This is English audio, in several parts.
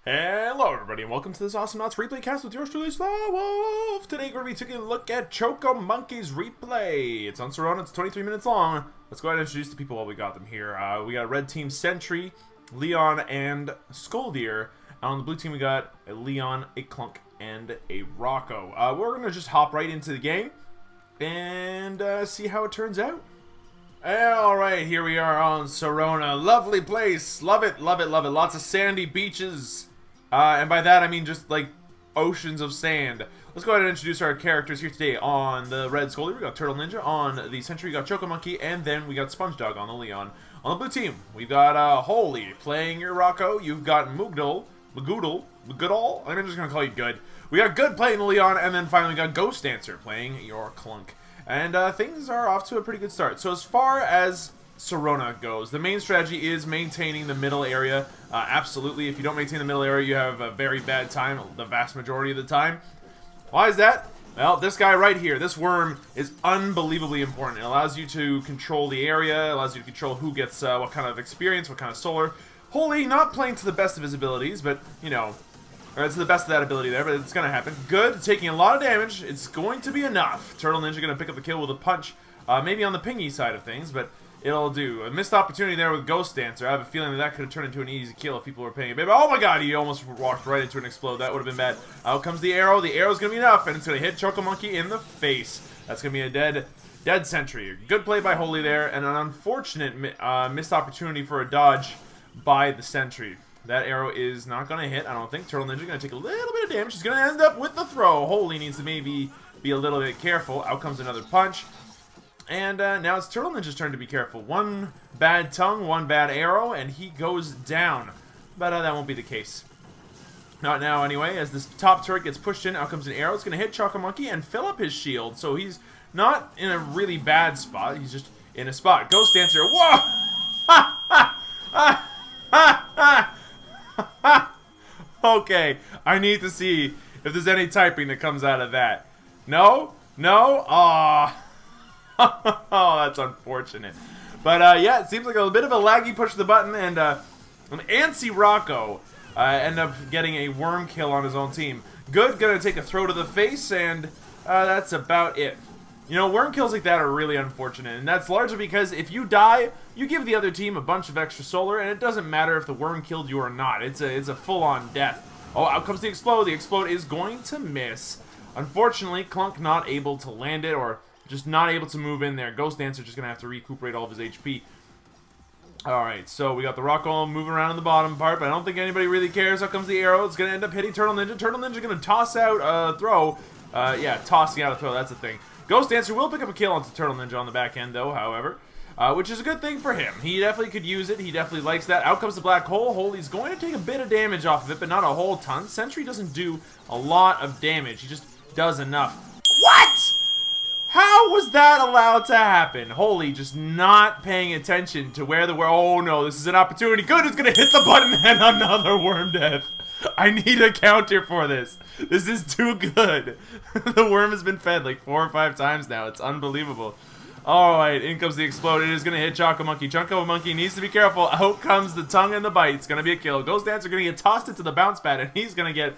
Hello everybody and welcome to this Awesomenauts ReplayCast with yours truly, SlowWolf. Today we're going to be taking a look at chocomonkey's replay. It's on Serona, it's 23 minutes long. Let's go ahead and introduce the people while we got them here. We got a red team Sentry, Leon, and Skoldeer. And on the blue team we got a Leon, a Clunk, and a Rocco. We're going to just hop right into the game and see how it turns out. Alright, here we are on Serona. Lovely place. Love it, love it, love it. Lots of sandy beaches. And by that I mean just like oceans of sand. Let's go ahead and introduce our characters here today. On the red Skoldeer, we got Turtle Ninja. On the Sentry, we got Chocomonkey. And then we got Sponge Dog on the Leon. On the blue team, we've got Holy playing your Rocco. You've got Moogdle. I'm just going to call you Good. We got Good playing the Leon. And then finally we got Ghost Dancer playing your Clunk. And things are off to a pretty good start. So as far as Serona goes, the main strategy is maintaining the middle area. Absolutely, if you don't maintain the middle area, you have a very bad time the vast majority of the time. Why is that? Well, this guy right here, this worm, is unbelievably important. It allows you to control the area, allows you to control who gets what kind of experience, what kind of solar. Holy, not playing to the best of his abilities, but, you know, or to the best of that ability there, but it's going to happen. Good, taking a lot of damage. It's going to be enough. Turtle Ninja going to pick up the kill with a punch, maybe on the pingy side of things, but it'll do. A missed opportunity there with Ghost Dancer. I have a feeling that could have turned into an easy kill if people were paying a bit. Oh my god, he almost walked right into an explode. That would have been bad. Out comes the arrow. The arrow's going to be enough, and it's going to hit Chocomonkey in the face. That's going to be a dead Sentry. Good play by Holy there, and an unfortunate missed opportunity for a dodge by the Sentry. That arrow is not going to hit, I don't think. Turtle Ninja going to take a little bit of damage. He's going to end up with the throw. Holy needs to maybe be a little bit careful. Out comes another punch. And now it's Turtle Ninja's turn to be careful. One bad tongue, one bad arrow, and he goes down. But that won't be the case. Not now, anyway. As this top turret gets pushed in, out comes an arrow. It's going to hit Chocomonkey and fill up his shield. So he's not in a really bad spot. He's just in a spot. Ghost Dancer. Whoa! Ha! Ha! Ha! Ha! Ha! Okay, I need to see if there's any typing that comes out of that. No? No? Aw. Oh, that's unfortunate. But, yeah, it seems like a bit of a laggy push of the button, and an antsy Rocco ended up getting a worm kill on his own team. Good, gonna take a throw to the face, and that's about it. You know, worm kills like that are really unfortunate, and that's largely because if you die, you give the other team a bunch of extra solar, and it doesn't matter if the worm killed you or not. It's a full-on death. Oh, out comes the explode. The explode is going to miss. Unfortunately, Clunk not able to land it, or just not able to move in there. Ghost Dancer just gonna have to recuperate all of his HP. Alright, so we got the Rocco moving around in the bottom part, but I don't think anybody really cares. Out comes the arrow. It's gonna end up hitting Turtle Ninja. Turtle Ninja gonna toss out a throw. Yeah, tossing out a throw, that's the thing. Ghost Dancer will pick up a kill onto Turtle Ninja on the back end, though, however. Which is a good thing for him. He definitely could use it. He definitely likes that. Out comes the black hole. Holy's going to take a bit of damage off of it, but not a whole ton. Sentry doesn't do a lot of damage. He just does enough. What? How was that allowed to happen? Holy just not paying attention to where the worm... Oh, no, this is an opportunity. Good, it's going to hit the button and another worm death. I need a counter for this. This is too good. The worm has been fed like 4 or 5 times now. It's unbelievable. Alright, in comes the explode. It is going to hit Chocomonkey. Chocomonkey needs to be careful. Out comes the tongue and the bite. It's going to be a kill. Ghost Dancer going to get tossed into the bounce pad, and he's going to get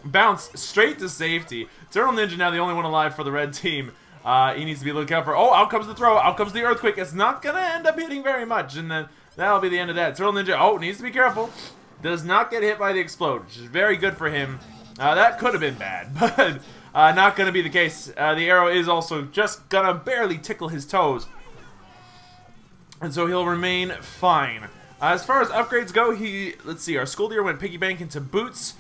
bounced straight to safety. Turtle Ninja now the only one alive for the red team. He needs to be looking out for... Oh, out comes the throw. Out comes the earthquake. It's not going to end up hitting very much, and then that'll be the end of that. Turtle Ninja, oh, needs to be careful. Does not get hit by the explode, which is very good for him. That could have been bad, but not going to be the case. The arrow is also just going to barely tickle his toes. And so he'll remain fine. As far as upgrades go, let's see, our Skoldeer went piggy bank into boots,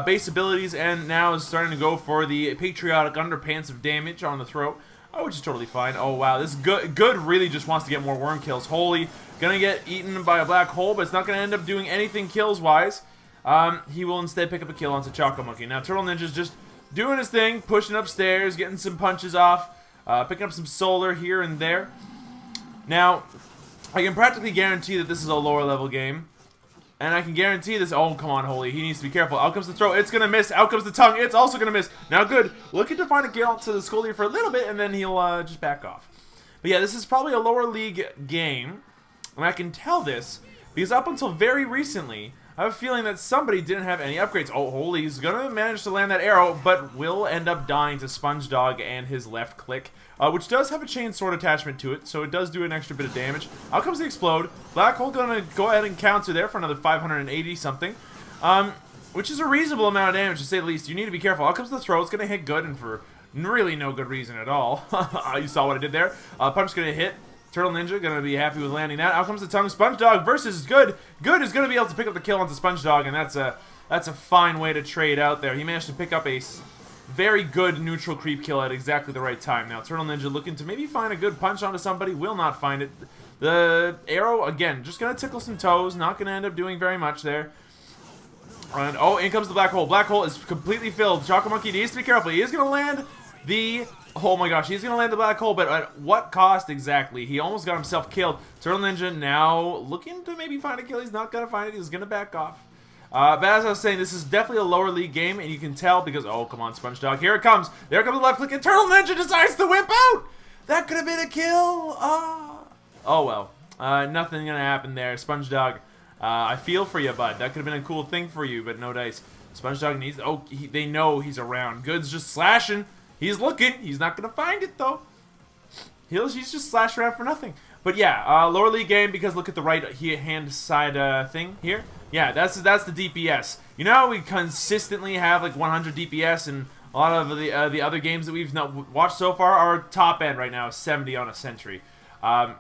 base abilities, and now is starting to go for the patriotic underpants of damage on the throat. Oh, which is totally fine. Oh, wow. This Good really just wants to get more worm kills. Holy, gonna get eaten by a black hole, but it's not gonna end up doing anything kills-wise. He will instead pick up a kill onto Chocomonkey. Now, Turtle Ninja's just doing his thing, pushing upstairs, getting some punches off, picking up some solar here and there. Now, I can practically guarantee that this is a lower-level game. And I can guarantee this. Oh, come on, Holy. He needs to be careful. Out comes the throw. It's going to miss. Out comes the tongue. It's also going to miss. Now, Good. Looking to find a kill to the Skoldeer for a little bit, and then he'll just back off. But yeah, this is probably a lower league game. And I can tell this because up until very recently, I have a feeling that somebody didn't have any upgrades. Oh, holy, he's gonna manage to land that arrow, but will end up dying to Sponge Dog and his left click, which does have a chain sword attachment to it, so it does do an extra bit of damage. Out comes the explode. Black Hole gonna go ahead and counter there for another 580 something, which is a reasonable amount of damage to say the least. You need to be careful. Out comes the throw. It's gonna hit good and for really no good reason at all. You saw what I did there. Punch gonna hit. Turtle Ninja gonna be happy with landing that. Out comes the tongue. Sponge Dog versus Good. Good is gonna be able to pick up the kill onto Sponge Dog, and that's a fine way to trade out there. He managed to pick up a very good neutral creep kill at exactly the right time. Now Turtle Ninja looking to maybe find a good punch onto somebody. Will not find it. The arrow again just gonna tickle some toes. Not gonna end up doing very much there. And oh, in comes the black hole. Black hole is completely filled. Chocomonkey needs to be careful. He is gonna land the... Oh my gosh, he's going to land the black hole, but at what cost exactly? He almost got himself killed. Turtle Ninja now looking to maybe find a kill. He's not going to find it. He's going to back off. But as I was saying, this is definitely a lower league game, and you can tell because... Oh, come on, Sponge Dog. Here it comes. There comes the left click, and Turtle Ninja decides to whip out! That could have been a kill. Oh well. Nothing going to happen there. Sponge Dog, I feel for you, bud. That could have been a cool thing for you, but no dice. Sponge Dog needs... Oh, they know he's around. Good's just slashing. He's looking. He's not going to find it, though. He's just slashed around for nothing. But yeah, lower league game because look at the right hand side thing here. Yeah, that's the DPS. You know how we consistently have like 100 DPS and a lot of the other games that we've not watched so far? Our top end right now is 70 on a Sentry. And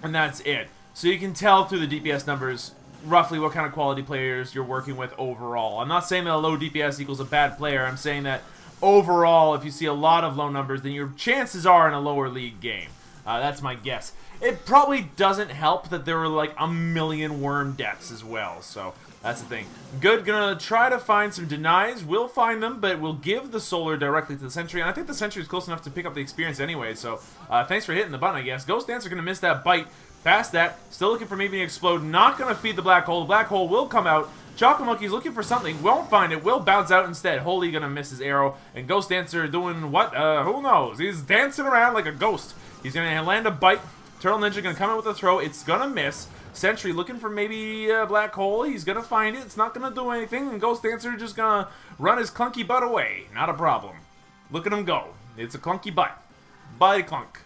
that's it. So you can tell through the DPS numbers roughly what kind of quality players you're working with overall. I'm not saying that a low DPS equals a bad player. I'm saying that overall, if you see a lot of low numbers, then your chances are in a lower league game. That's my guess. It probably doesn't help that there were like a million worm deaths as well, so that's the thing. Good, gonna try to find some denies. We'll find them, but we'll give the solar directly to the Sentry, and I think the Sentry is close enough to pick up the experience anyway, so thanks for hitting the button, I guess. Ghost Dancer gonna miss that bite. Past that, still looking for maybe an explode. Not gonna feed the black hole. The black hole will come out. Chocomonkey's looking for something, won't find it, will bounce out instead. Holy gonna miss his arrow, and Ghost Dancer doing what? Who knows? He's dancing around like a ghost. He's gonna land a bite. Turtle Ninja gonna come out with a throw. It's gonna miss. Sentry looking for maybe a black hole. He's gonna find it. It's not gonna do anything, and Ghost Dancer just gonna run his clunky butt away. Not a problem. Look at him go. It's a clunky butt. Body clunk.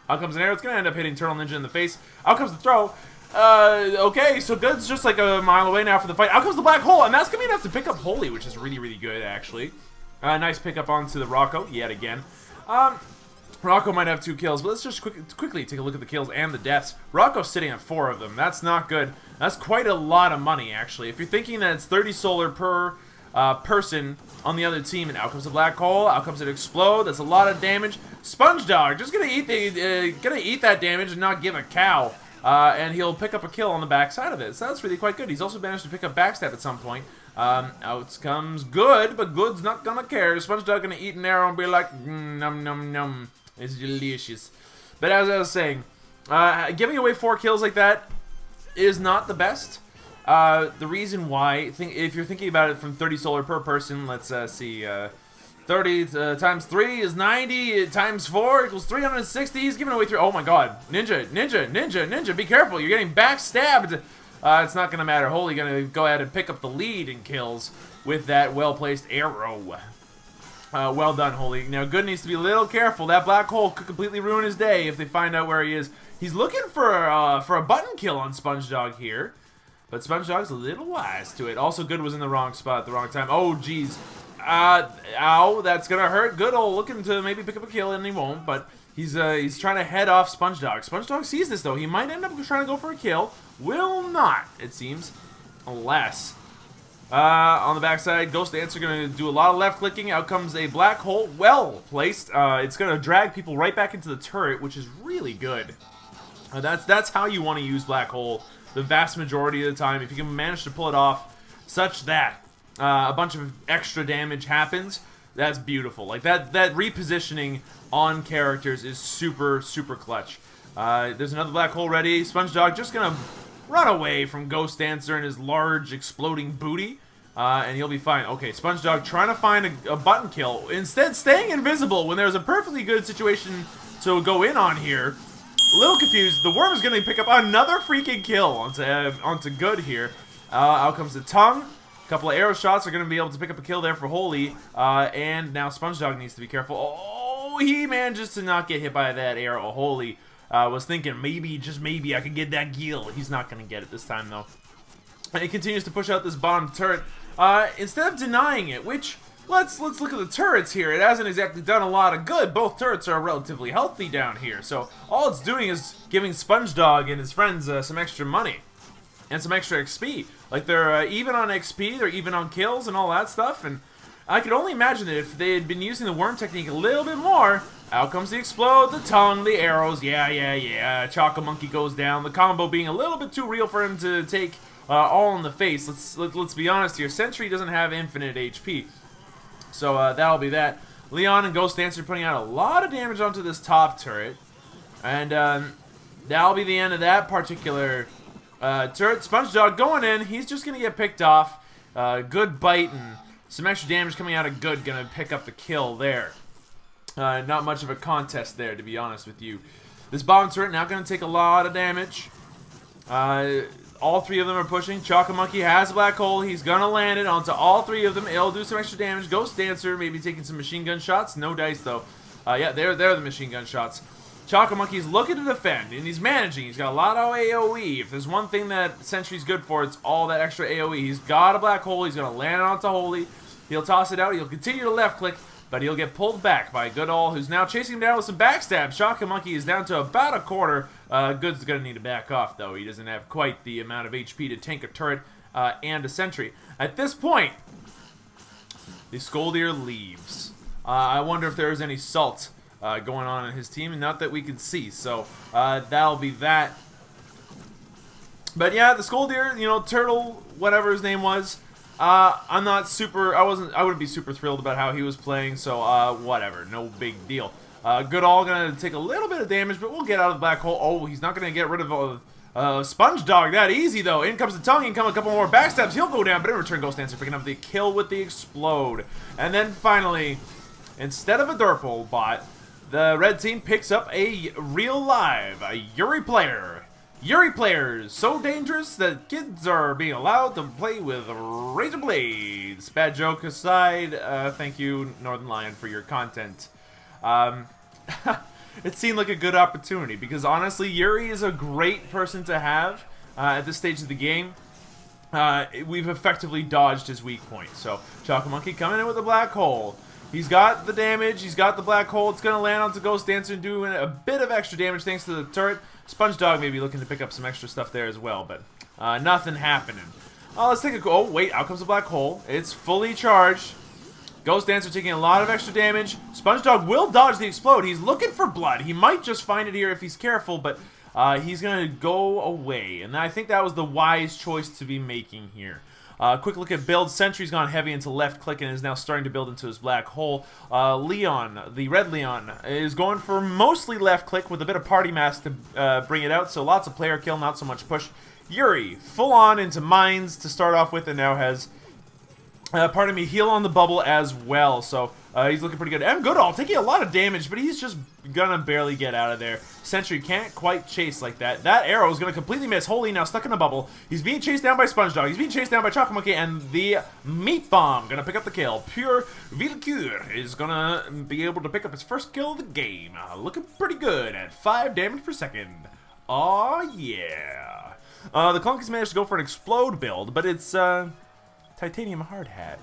Out comes an arrow. It's gonna end up hitting Turtle Ninja in the face. Out comes the throw. Okay, so Good's just like a mile away now for the fight. Out comes the black hole, and that's gonna be enough to pick up Holy, which is really, really good, actually. Nice pickup onto the Rocco, yet again. Rocco might have 2 kills, but let's just quickly take a look at the kills and the deaths. Rocco's sitting at 4 of them. That's not good. That's quite a lot of money, actually. If you're thinking that it's 30 solar per person on the other team, and out comes the black hole, out comes it explode. That's a lot of damage. Sponge Dog just gonna eat that damage and not give a cow. And he'll pick up a kill on the backside of it. So that's really quite good. He's also managed to pick up backstab at some point. Out comes Good, but Good's not gonna care. Sponge Dog gonna eat an arrow and be like, num num num. It's delicious. But as I was saying, giving away 4 kills like that is not the best. The reason why, if you're thinking about it from 30 solar per person, let's see, 30 times 3 is 90, times 4 equals 360. He's giving away 3. Oh my god. Ninja, be careful. You're getting backstabbed. It's not going to matter. Holy going to go ahead and pick up the lead in kills with that well-placed arrow. Well done, Holy. Now, Good needs to be a little careful. That black hole could completely ruin his day if they find out where he is. He's looking for a button kill on Sponge Dog here. But Sponge Dog's a little wise to it. Also, Good was in the wrong spot at the wrong time. Oh, jeez. Ow, that's gonna hurt. Good old looking to maybe pick up a kill, and he won't, but he's trying to head off Sponge Dog. Sponge Dog sees this, though. He might end up trying to go for a kill. Will not, it seems. Unless. On the backside, Ghost Dancer gonna do a lot of left clicking. Out comes a black hole. Well placed. It's gonna drag people right back into the turret, which is really good. That's how you want to use black hole the vast majority of the time. If you can manage to pull it off such that a bunch of extra damage happens, that's beautiful. Like that repositioning on characters is super, super clutch. There's another black hole ready. Sponge Dog just gonna run away from Ghost Dancer and his large exploding booty, and he'll be fine. Okay, Sponge Dog trying to find a button kill, instead staying invisible when there's a perfectly good situation to go in on here. little confused. The Worm is going to pick up another freaking kill onto Good here. Out comes the tongue. A couple of arrow shots are going to be able to pick up a kill there for Holy. And now SpongeDog needs to be careful. Oh, he manages to not get hit by that arrow. Holy was thinking maybe, just maybe, I could get that kill. He's not going to get it this time, though. And he continues to push out this bottom turret. Instead of denying it, which... Let's look at the turrets here. It hasn't exactly done a lot of good. Both turrets are relatively healthy down here. So all it's doing is giving SpongeDog and his friends some extra money. And some extra XP. Like they're even on XP, they're even on kills and all that stuff. And I could only imagine that if they had been using the worm technique a little bit more, out comes the explode, the tongue, the arrows. Yeah. Chocomonkey goes down. The combo being a little bit too real for him to take all in the face. Let's be honest here. Sentry doesn't have infinite HP. So that'll be that. Leon and Ghost Dancer putting out a lot of damage onto this top turret. And that'll be the end of that particular turret. SpongeDog going in. He's just going to get picked off. Good bite and some extra damage coming out of Good. Going to pick up the kill there. Not much of a contest there, to be honest with you. This bottom turret now going to take a lot of damage. All three of them are pushing. Chocomonkey has a black hole. He's going to land it onto all three of them. It'll do some extra damage. Ghost Dancer maybe taking some machine gun shots. No dice, though. Yeah, they're the machine gun shots. Chocomonkey's looking to defend, and he's managing. He's got a lot of AoE. If there's one thing that Sentry's good for, it's all that extra AoE. He's got a black hole. He's going to land it onto Holy. He'll toss it out. He'll continue to left-click, but he'll get pulled back by Goodall, who's now chasing him down with some backstab. Chocomonkey is down to about a quarter. Good's going to need to back off, though. He doesn't have quite the amount of HP to tank a turret and a sentry. At this point, the Scoldier leaves. I wonder if there's any salt going on in his team, and not that we can see. So that'll be that. But yeah, the Scoldier, you know, Turtle, whatever his name was, I'm not super, I wouldn't be super thrilled about how he was playing, so whatever, no big deal. Goodall gonna take a little bit of damage, but we'll get out of the black hole. Oh, he's not gonna get rid of SpongeDog that easy, though. In comes the tongue, in come a couple more backstabs, he'll go down, but in return, Ghost Dancer picking up the kill with the explode. And then finally, instead of a Durple bot, the red team picks up a real live, a Yuri player. Yuri players, so dangerous that kids are being allowed to play with razor blades. Bad joke aside, thank you, Northern Lion, for your content. It seemed like a good opportunity, because honestly, Yuri is a great person to have at this stage of the game. We've effectively dodged his weak point. So, Chocomonkey coming in with a black hole. He's got the damage, he's got the black hole. It's going to land onto Ghost Dancer and doing a bit of extra damage thanks to the turret. SpongeDog may be looking to pick up some extra stuff there as well, but nothing happening. Let's take a... Oh, wait, out comes the black hole. It's fully charged. Ghost Dancer taking a lot of extra damage. SpongeDog will dodge the explode. He's looking for blood. He might just find it here if he's careful, but he's going to go away. And I think that was the wise choice to be making here. Quick look at build. Sentry's gone heavy into left click and is now starting to build into his black hole. Leon, the red Leon, is going for mostly left click with a bit of party mask to bring it out. So lots of player kill, not so much push. Yuri, full on into mines to start off with, and now has, pardon me, heal on the bubble as well. So he's looking pretty good. And Goodall taking a lot of damage, but he's just gonna barely get out of there. Sentry can't quite chase like that. That arrow is gonna completely miss. Holy now stuck in a bubble. He's being chased down by SpongeDog. He's being chased down by Chocomonkey, and the Meat Bomb gonna pick up the kill. Pure Villecure is gonna be able to pick up his first kill of the game. Looking pretty good at 5 damage per second. Aw, yeah. The Clunkies managed to go for an explode build, but it's titanium hard hat.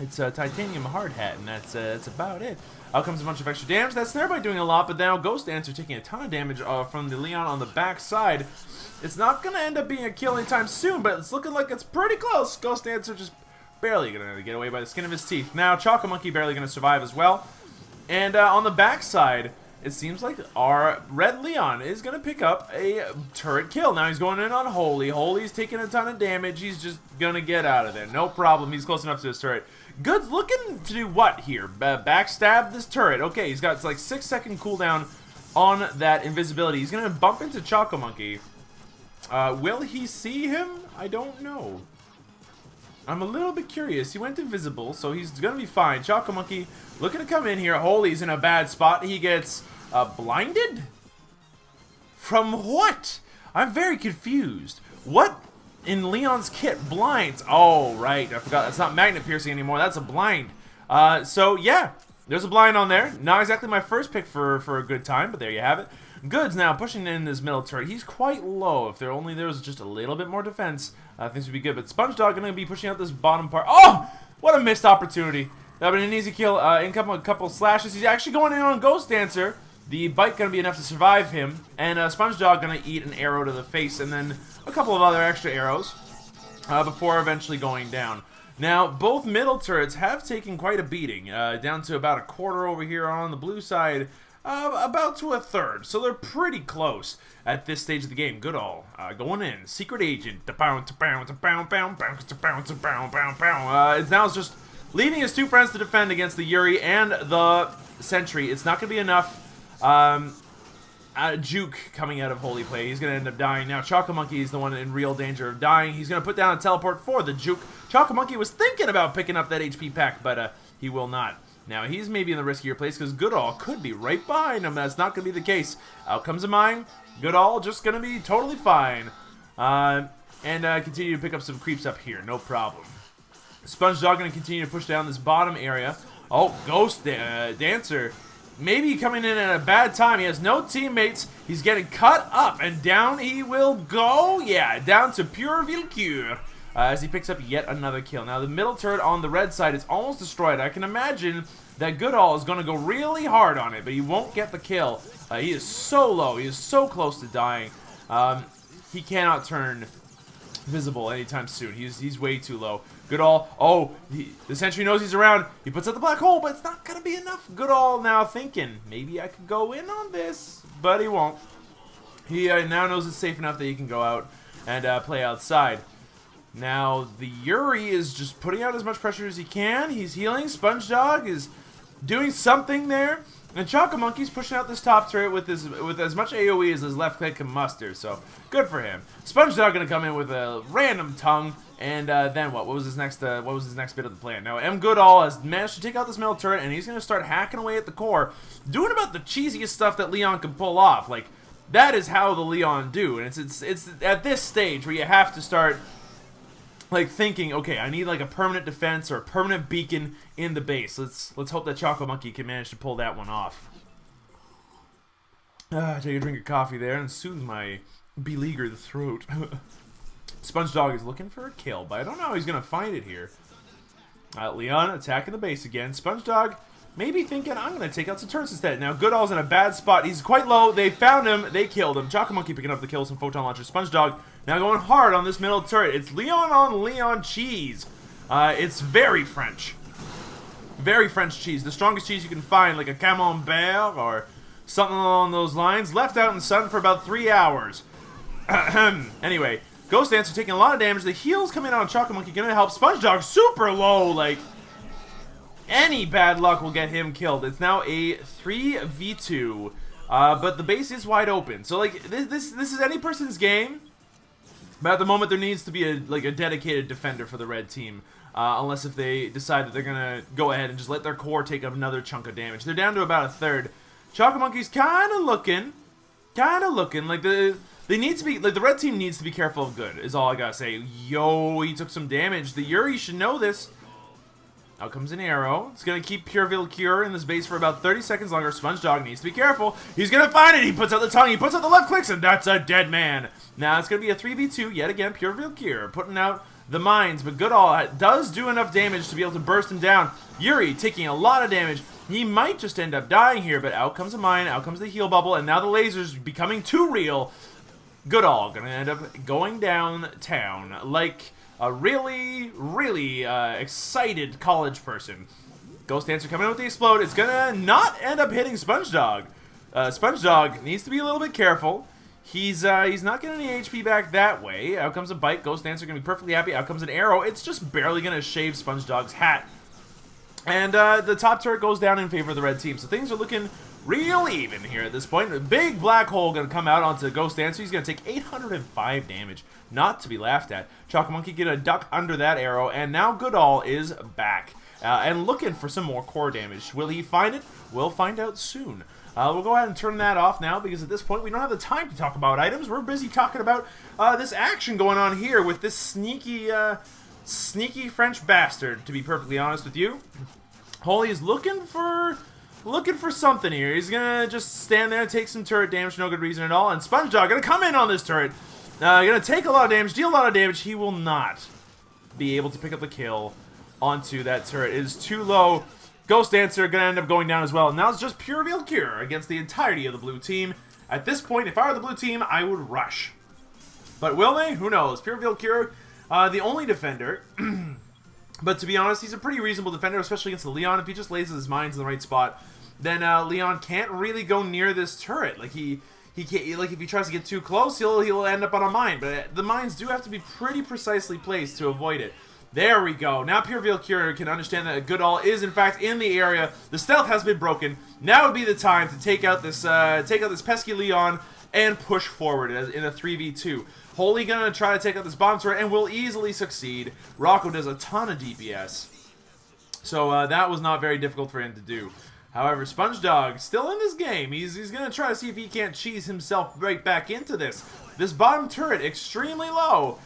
It's a titanium hard hat, and that's about it. Out comes a bunch of extra damage. That snare bite doing a lot, but now Ghost Dancer taking a ton of damage from the Leon on the back side. It's not going to end up being a kill anytime soon, but it's looking like it's pretty close. Ghost Dancer just barely going to get away by the skin of his teeth. Now Chocomonkey barely going to survive as well. And on the back side, it seems like our red Leon is going to pick up a turret kill. Now he's going in on Holy. Holy's taking a ton of damage. He's just going to get out of there. No problem. He's close enough to his turret. Good's looking to do what here? Backstab this turret. Okay, he's got like 6-second cooldown on that invisibility. He's going to bump into Chocomonkey. Will he see him? I don't know. I'm a little bit curious. He went invisible, so he's going to be fine. Chocomonkey looking to come in here. Holy's in a bad spot. He gets blinded? From what? I'm very confused. What in Leon's kit blinds? Oh, right. I forgot. That's not magnet piercing anymore. That's a blind. So, yeah. There's a blind on there. Not exactly my first pick for a good time, but there you have it. Goods now pushing in this middle turret. He's quite low. If there was just a little bit more defense, things would be good. But SpongeDog going to be pushing out this bottom part. Oh! What a missed opportunity. That would have been an easy kill. In a couple slashes. He's actually going in on Ghost Dancer. The bite going to be enough to survive him. And SpongeDog going to eat an arrow to the face. And then a couple of other extra arrows. Before eventually going down. Now, both middle turrets have taken quite a beating. Down to about a quarter over here on the blue side. About to a third. So they're pretty close at this stage of the game. Goodall going in. Secret Agent. It's now just leaving his two friends to defend against the Yuri and the Sentry. It's not going to be enough. Juke coming out of Holy Play. He's going to end up dying. Now, Chocomonkey is the one in real danger of dying. He's going to put down a teleport for the Juke. Chocomonkey was thinking about picking up that HP pack, but he will not. Now, he's maybe in the riskier place because Goodall could be right behind him. That's not going to be the case. Out comes a mine. Goodall just going to be totally fine. And continue to pick up some creeps up here. No problem. SpongeDog going to continue to push down this bottom area. Oh, Ghost Dancer. Maybe coming in at a bad time. He has no teammates. He's getting cut up, and down he will go. Yeah, down to pure Vilcure. As he picks up yet another kill. Now, the middle turret on the red side is almost destroyed. I can imagine that Goodall is going to go really hard on it, but he won't get the kill. He is so low. He is so close to dying. He cannot turn visible anytime soon. He's way too low. Goodall, oh, the Sentry knows he's around. He puts out the black hole, but it's not going to be enough. Goodall now thinking, maybe I could go in on this, but he won't. He now knows it's safe enough that he can go out and play outside. Now, the Yuri is just putting out as much pressure as he can. He's healing. SpongeDog is doing something there. And Chocomonkey's pushing out this top turret with as much AoE as his left click can muster. So, good for him. SpongeDog going to come in with a random tongue. And then what? What was his next bit of the plan? Now, M. Goodall has managed to take out this middle turret. And he's going to start hacking away at the core. Doing about the cheesiest stuff that Leon can pull off. Like, that is how the Leon do. And it's at this stage where you have to start... like thinking, okay, I need like a permanent defense or a permanent beacon in the base. Let's hope that Chocomonkey can manage to pull that one off. Take a drink of coffee there and soothe my beleaguered throat. SpongeDog is looking for a kill, but I don't know how he's gonna find it here. Leon attacking the base again. SpongeDog maybe thinking, I'm gonna take out some turrets instead. Now Goodall's in a bad spot. He's quite low. They found him. They killed him. Chocomonkey picking up the kills and photon launcher. SpongeDog now going hard on this middle turret. It's Leon on Leon cheese. It's very French. Very French cheese. The strongest cheese you can find, like a camembert or something along those lines. Left out in the sun for about 3 hours. Anyway, Ghost Dancer taking a lot of damage. The heals coming out on Chocomonkey gonna help. SpongeDog super low. Like, any bad luck will get him killed. It's now a 3v2. But the base is wide open. So, like, this is any person's game. But at the moment, there needs to be a dedicated defender for the red team. Unless if they decide that they're going to go ahead and just let their core take another chunk of damage. They're down to about a third. Chocomonkey's kind of looking. Like, they need to be, like, the red team needs to be careful of good, is all I got to say. Yo, he took some damage. The Yuri should know this. Out comes an arrow. It's going to keep Pure Vilcure in this base for about 30 seconds longer. SpongeDog needs to be careful. He's going to find it. He puts out the tongue. He puts out the left clicks, and that's a dead man. Now it's going to be a 3v2 yet again. Pure Vilcure putting out the mines, but Goodall does do enough damage to be able to burst him down. Yuri taking a lot of damage. He might just end up dying here, but out comes a mine. Out comes the heal bubble, and now the laser's becoming too real. Goodall going to end up going downtown like a really, really excited college person. Ghost Dancer coming out with the explode. It's gonna not end up hitting SpongeDog. SpongeDog needs to be a little bit careful. He's not getting any HP back that way. Out comes a bite. Ghost Dancer gonna be perfectly happy. Out comes an arrow. It's just barely gonna shave SpongeDog's hat. And the top turret goes down in favor of the red team. So things are looking real even here at this point. A big black hole gonna come out onto Ghost Dancer. He's gonna take 805 damage. Not to be laughed at. Chocomonkey get a duck under that arrow, and now Goodall is back. And looking for some more core damage. Will he find it? We'll find out soon. We'll go ahead and turn that off now because at this point we don't have the time to talk about items. We're busy talking about this action going on here with this sneaky French bastard, to be perfectly honest with you. Holy is looking for something here. He's gonna just stand there, take some turret damage, no good reason at all. And SpongeDog gonna come in on this turret. Gonna take a lot of damage, deal a lot of damage. He will not be able to pick up the kill onto that turret. It is too low. Ghost Dancer gonna end up going down as well. And now it's just pure Valkyrie against the entirety of the blue team. At this point, if I were the blue team, I would rush. But will they? Who knows? Pure Valkyrie, the only defender. But to be honest, he's a pretty reasonable defender, especially against the Leon. If he just lays his mines in the right spot, then Leon can't really go near this turret. Like he can't, like if he tries to get too close, he'll end up on a mine. But the mines do have to be pretty precisely placed to avoid it. There we go. Now Pure Valkyrie can understand that Goodall is in fact in the area. The stealth has been broken. Now would be the time to take out this pesky Leon and push forward in a 3v2. Holy gonna try to take out this bomb turret and will easily succeed. Rocco does a ton of DPS, so that was not very difficult for him to do. However, SpongeDog still in this game. He's gonna try to see if he can't cheese himself right back into this. This bottom turret extremely low.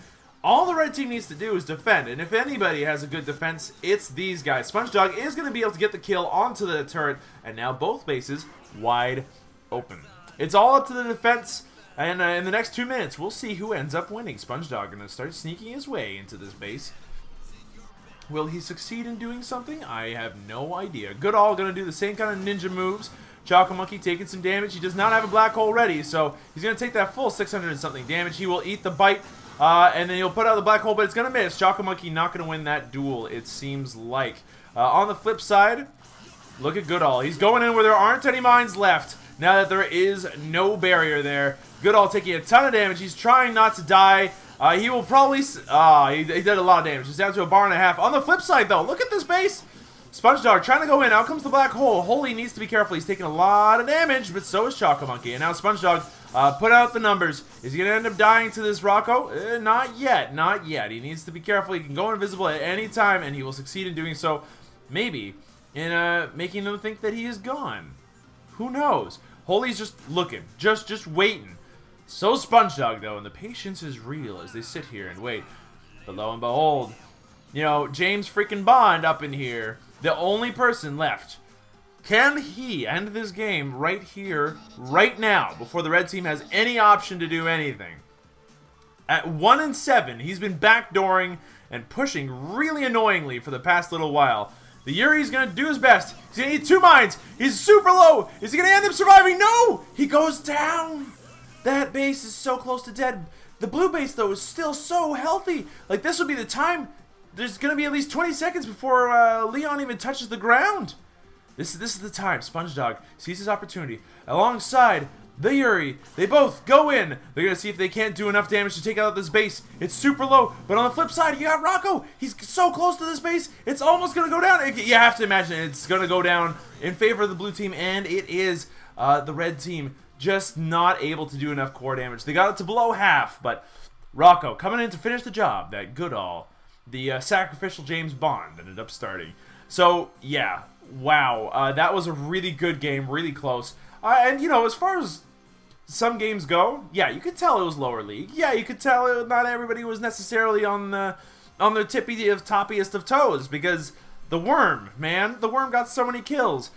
All the red team needs to do is defend, and if anybody has a good defense, it's these guys. SpongeDog is going to be able to get the kill onto the turret, and now both bases wide open. It's all up to the defense, and in the next 2 minutes, we'll see who ends up winning. SpongeDog going to start sneaking his way into this base. Will he succeed in doing something? I have no idea. Goodall going to do the same kind of ninja moves. Chocomonkey taking some damage. He does not have a black hole ready, so he's going to take that full 600 and something damage. He will eat the bite. And then he'll put out the black hole, but it's going to miss. Chocomonkey not going to win that duel, it seems like. On the flip side, look at Goodall. He's going in where there aren't any mines left, now that there is no barrier there. Goodall taking a ton of damage. He's trying not to die. He will probably... he did a lot of damage. He's down to a bar and a half. On the flip side, though, look at this base. SpongeDog trying to go in. Out comes the black hole. Holy needs to be careful. He's taking a lot of damage, but so is Chocomonkey. And now SpongeDog put out the numbers. Is he going to end up dying to this Rocco? Not yet. Not yet. He needs to be careful. He can go invisible at any time, and he will succeed in doing so. Maybe in making them think that he is gone. Who knows? Holy's just looking. Just waiting. So SpongeDog, though, and the patience is real as they sit here and wait. But lo and behold, you know, James freaking Bond up in here. The only person left. Can he end this game right here, right now, before the red team has any option to do anything? At 1-7, he's been backdooring and pushing really annoyingly for the past little while. The Yuri's going to do his best. He's going to need 2 mines. He's super low. Is he going to end up surviving? No! He goes down. That base is so close to dead. The blue base, though, is still so healthy. Like, this would be the time. There's going to be at least 20 seconds before Leon even touches the ground. This is the time. SpongeDog sees his opportunity. Alongside the Yuri, they both go in. They're going to see if they can't do enough damage to take out this base. It's super low. But on the flip side, you got Rocco. He's so close to this base, it's almost going to go down. You have to imagine it's going to go down in favor of the blue team, and it is the red team just not able to do enough core damage. They got it to below half, but Rocco coming in to finish the job that Goodall, the sacrificial James Bond, ended up starting. So, yeah, wow. That was a really good game, really close. And, you know, as far as some games go, yeah, you could tell it was lower league. Yeah, you could tell not everybody was necessarily on the toppiest of toes, because the Worm, man, the Worm got so many kills.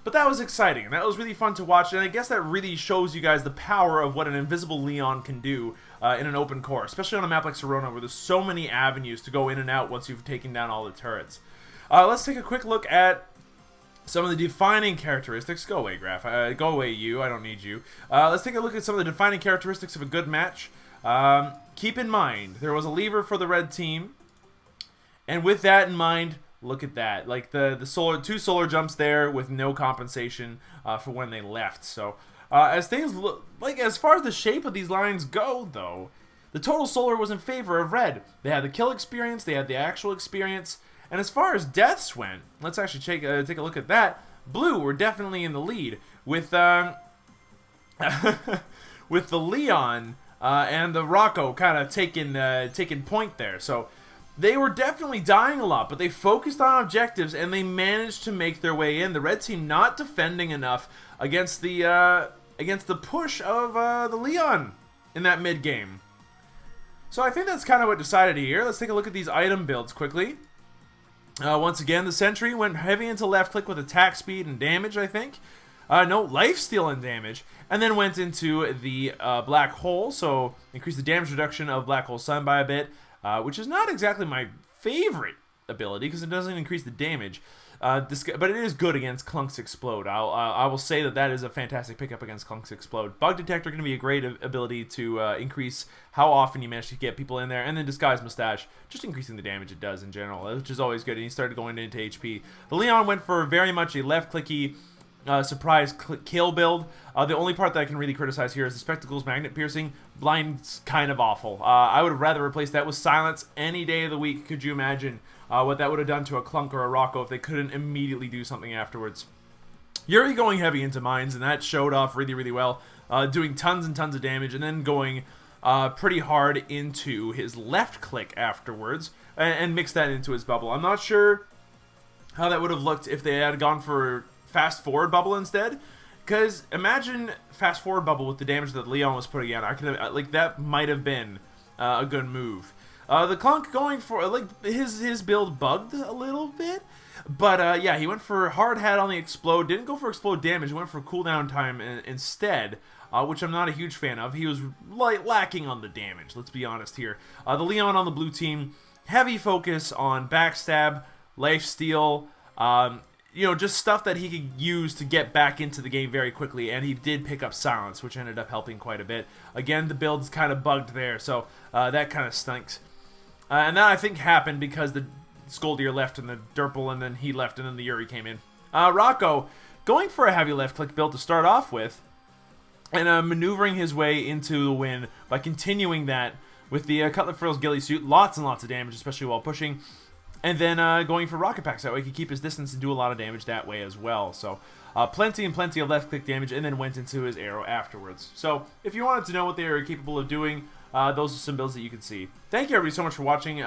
But that was exciting, and that was really fun to watch, and I guess that really shows you guys the power of what an invisible Leon can do in an open core, especially on a map like Serona, where there's so many avenues to go in and out once you've taken down all the turrets. Let's take a quick look at some of the defining characteristics. Go away, Graph. Go away, you. I don't need you. Let's take a look at some of the defining characteristics of a good match. Keep in mind, there was a lever for the red team, and with that in mind, look at that. Like the two solar jumps there with no compensation for when they left. So as things look, like as far as the shape of these lines go, though, the total solar was in favor of red. They had the kill experience, they had the actual experience, and as far as deaths went, let's actually take a look at that. Blue were definitely in the lead with with the Leon and the Rocco kind of taking point there. So they were definitely dying a lot, but they focused on objectives and they managed to make their way in. The red team not defending enough against the push of the Leon in that mid game. So I think that's kind of what decided here. Let's take a look at these item builds quickly. Once again, the Sentry went heavy into left click with attack speed and damage, I think. No, lifesteal and damage. And then went into the Black Hole, so increased the damage reduction of Black Hole Sun by a bit, which is not exactly my favorite ability because it doesn't increase the damage. But it is good against Clunk's Explode. I will say that is a fantastic pickup against Clunk's Explode. Bug Detector going to be a great ability to increase how often you manage to get people in there. And then Disguise Mustache, just increasing the damage it does in general, which is always good. And he started going into HP. The Leon went for very much a left-clicky surprise kill build. The only part that I can really criticize here is the Spectacles Magnet Piercing. Blind's kind of awful. I would have rather replaced that with Silence any day of the week. Could you imagine what that would have done to a Clunk or a Rocco if they couldn't immediately do something afterwards? Yuri going heavy into mines, and that showed off really, really well, doing tons and tons of damage, and then going pretty hard into his left click afterwards, and mix that into his bubble. I'm not sure how that would have looked if they had gone for fast forward bubble instead, because imagine fast forward bubble with the damage that Leon was putting in. I could have, like, that might have been a good move. The Clunk going for, like, his build bugged a little bit, but yeah, he went for hard hat on the explode, didn't go for explode damage, he went for cooldown time instead, which I'm not a huge fan of. He was lacking on the damage, let's be honest here. The Leon on the blue team, heavy focus on backstab, lifesteal, you know, just stuff that he could use to get back into the game very quickly, and he did pick up Silence, which ended up helping quite a bit. Again, the build's kind of bugged there, so that kind of stinks. And that, I think, happened because the Skoldier left and the Derpal, and then he left, and then the Yuri came in. Rocco going for a heavy left-click build to start off with, and maneuvering his way into the win by continuing that with the Cutlet Frills Ghillie Suit. Lots and lots of damage, especially while pushing. And then going for Rocket Packs, that way he could keep his distance and do a lot of damage that way as well. So plenty and plenty of left-click damage, and then went into his arrow afterwards. So if you wanted to know what they are capable of doing, those are some builds that you can see. Thank you everybody so much for watching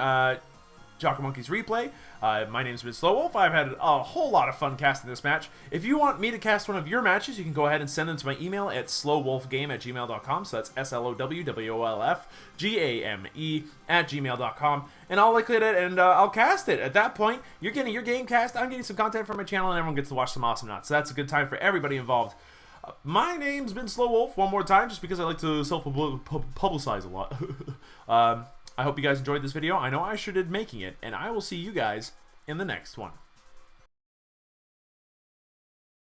Chocomonkey's replay. My name's been SlowWolf. I've had a whole lot of fun casting this match. If you want me to cast one of your matches, you can go ahead and send them to my email at slowwolfgame@gmail.com. So that's SLOWWOLFGAME@gmail.com. And I'll look at it and I'll cast it. At that point, you're getting your game cast, I'm getting some content from my channel, and everyone gets to watch some Awesomenauts. So that's a good time for everybody involved. My name's been SlowWolf one more time, just because I like to self-publicize a lot. I hope you guys enjoyed this video. I know I sure did making it, and I will see you guys in the next one.